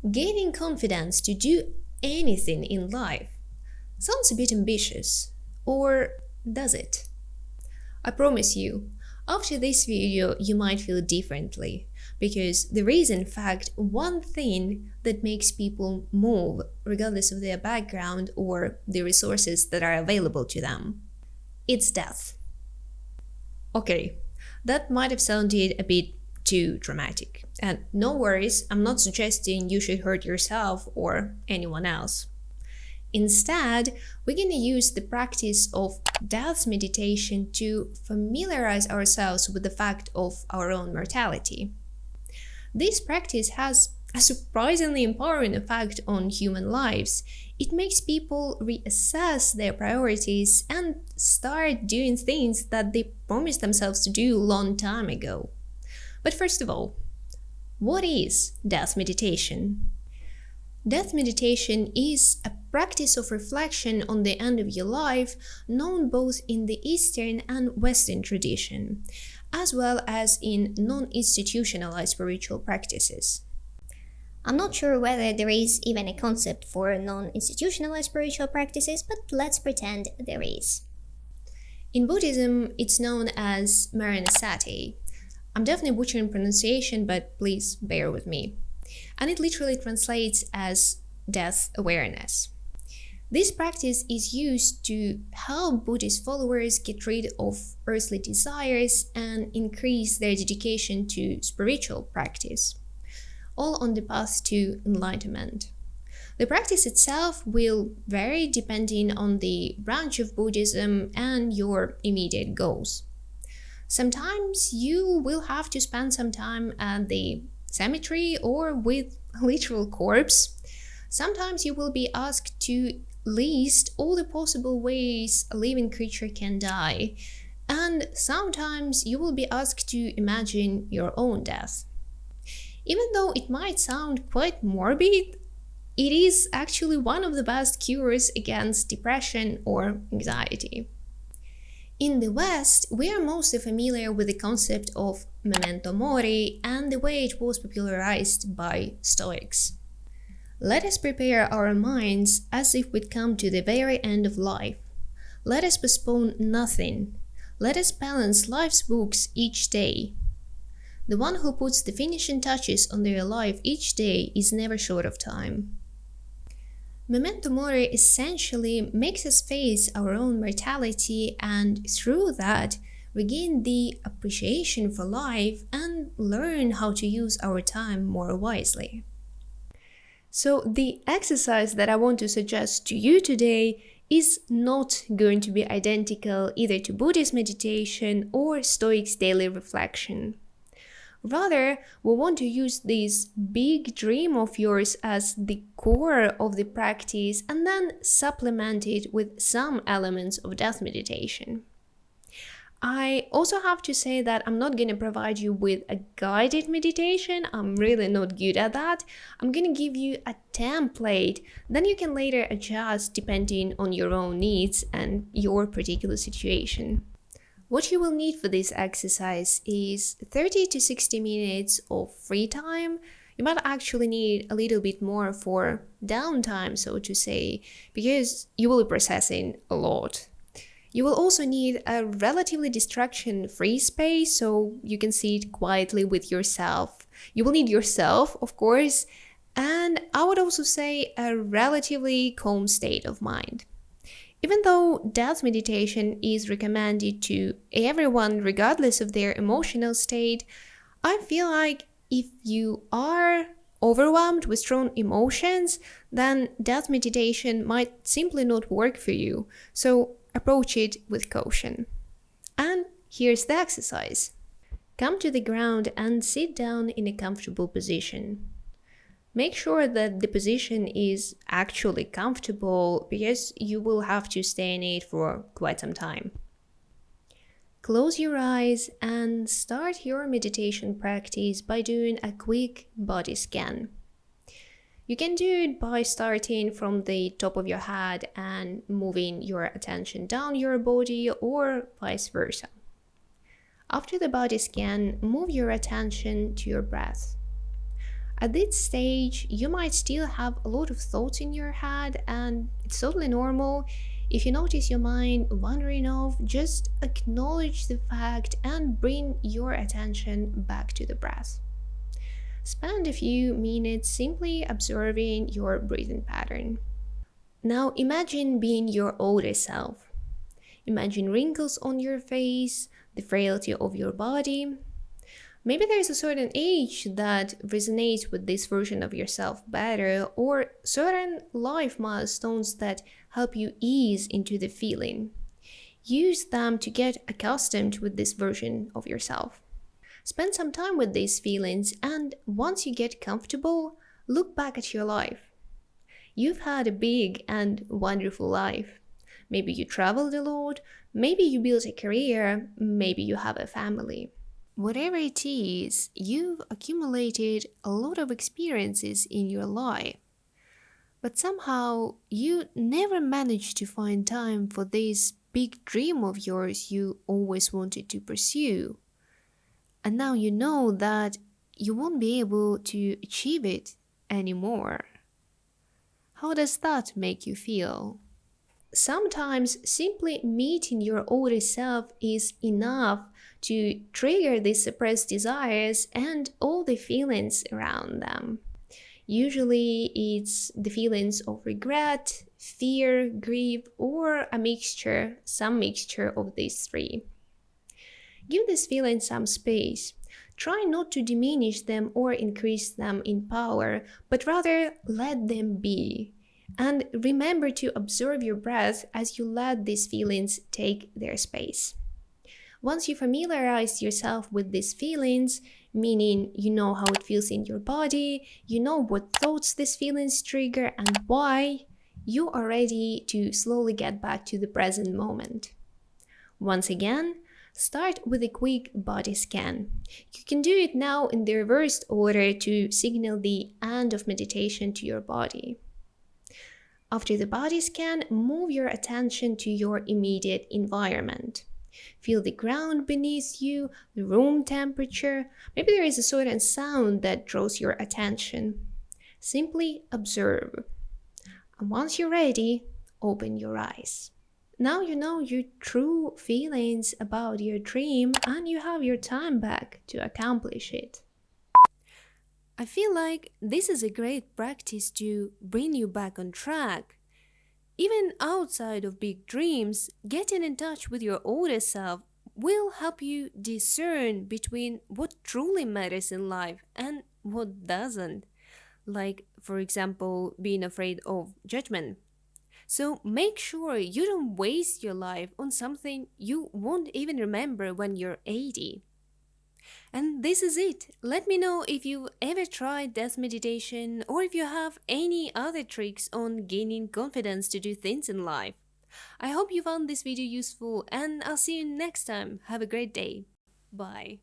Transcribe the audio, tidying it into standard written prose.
Gaining confidence to do anything in life sounds a bit ambitious, or does it? I promise you, after this video, you might feel differently because there is, in fact, one thing that makes people move regardless of their background or the resources that are available to them. It's death. Okay, that might have sounded a bit too dramatic. And no worries, I'm not suggesting you should hurt yourself or anyone else. Instead, we're going to use the practice of death meditation to familiarize ourselves with the fact of our own mortality. This practice has a surprisingly empowering effect on human lives. It makes people reassess their priorities and start doing things that they promised themselves to do a long time ago. But first of all, what is death meditation? Death meditation is a practice of reflection on the end of your life, known both in the Eastern and Western tradition, as well as in non-institutionalized spiritual practices. I'm not sure whether there is even a concept for non-institutionalized spiritual practices, but let's pretend there is. In Buddhism, it's known as Maranasati. I'm definitely butchering pronunciation, but please bear with me. And it literally translates as death awareness. This practice is used to help Buddhist followers get rid of earthly desires and increase their dedication to spiritual practice, all on the path to enlightenment. The practice itself will vary depending on the branch of Buddhism and your immediate goals. Sometimes you will have to spend some time at the cemetery or with a literal corpse. Sometimes you will be asked to list all the possible ways a living creature can die. And sometimes you will be asked to imagine your own death. Even though it might sound quite morbid, it is actually one of the best cures against depression or anxiety. In the West, we are mostly familiar with the concept of memento mori and the way it was popularized by Stoics. Let us prepare our minds as if we'd come to the very end of life. Let us postpone nothing. Let us balance life's books each day. The one who puts the finishing touches on their life each day is never short of time. Memento mori essentially makes us face our own mortality and through that regain the appreciation for life and learn how to use our time more wisely. So the exercise that I want to suggest to you today is not going to be identical either to Buddhist meditation or Stoics' daily reflection. Rather, we want to use this big dream of yours as the core of the practice and then supplement it with some elements of death meditation. I also have to say that I'm not going to provide you with a guided meditation. I'm really not good at that. I'm going to give you a template, then you can later adjust depending on your own needs and your particular situation. What you will need for this exercise is 30 to 60 minutes of free time. You might actually need a little bit more for downtime, so to say, because you will be processing a lot. You will also need a relatively distraction-free space so you can sit quietly with yourself. You will need yourself, of course, and I would also say a relatively calm state of mind. Even though death meditation is recommended to everyone regardless of their emotional state, I feel like if you are overwhelmed with strong emotions, then death meditation might simply not work for you. So approach it with caution. And here's the exercise. Come to the ground and sit down in a comfortable position. Make sure that the position is actually comfortable because you will have to stay in it for quite some time. Close your eyes and start your meditation practice by doing a quick body scan. You can do it by starting from the top of your head and moving your attention down your body or vice versa. After the body scan, move your attention to your breath. At this stage, you might still have a lot of thoughts in your head, and it's totally normal. If you notice your mind wandering off, just acknowledge the fact and bring your attention back to the breath. Spend a few minutes simply observing your breathing pattern. Now imagine being your older self. Imagine wrinkles on your face, the frailty of your body. Maybe there's a certain age that resonates with this version of yourself better, or certain life milestones that help you ease into the feeling. Use them to get accustomed with this version of yourself. Spend some time with these feelings, and once you get comfortable, look back at your life. You've had a big and wonderful life. Maybe you traveled a lot, maybe you built a career, maybe you have a family. Whatever it is, you've accumulated a lot of experiences in your life. But somehow you never managed to find time for this big dream of yours you always wanted to pursue. And now you know that you won't be able to achieve it anymore. How does that make you feel? Sometimes simply meeting your older self is enough to trigger these suppressed desires and all the feelings around them. Usually it's the feelings of regret, fear, grief, or some mixture of these three. Give these feelings some space. Try not to diminish them or increase them in power, but rather let them be. And remember to observe your breath as you let these feelings take their space. Once you familiarize yourself with these feelings, meaning you know how it feels in your body, you know what thoughts these feelings trigger and why, you are ready to slowly get back to the present moment. Once again, start with a quick body scan. You can do it now in the reversed order to signal the end of meditation to your body. After the body scan, move your attention to your immediate environment. Feel the ground beneath you, the room temperature. Maybe there is a certain sound that draws your attention. Simply observe. And once you're ready, open your eyes. Now you know your true feelings about your dream and you have your time back to accomplish it. I feel like this is a great practice to bring you back on track. Even outside of big dreams, getting in touch with your older self will help you discern between what truly matters in life and what doesn't. Like, for example, being afraid of judgment. So make sure you don't waste your life on something you won't even remember when you're 80. And this is it. Let me know if you've ever tried death meditation or if you have any other tricks on gaining confidence to do things in life. I hope you found this video useful and I'll see you next time. Have a great day. Bye.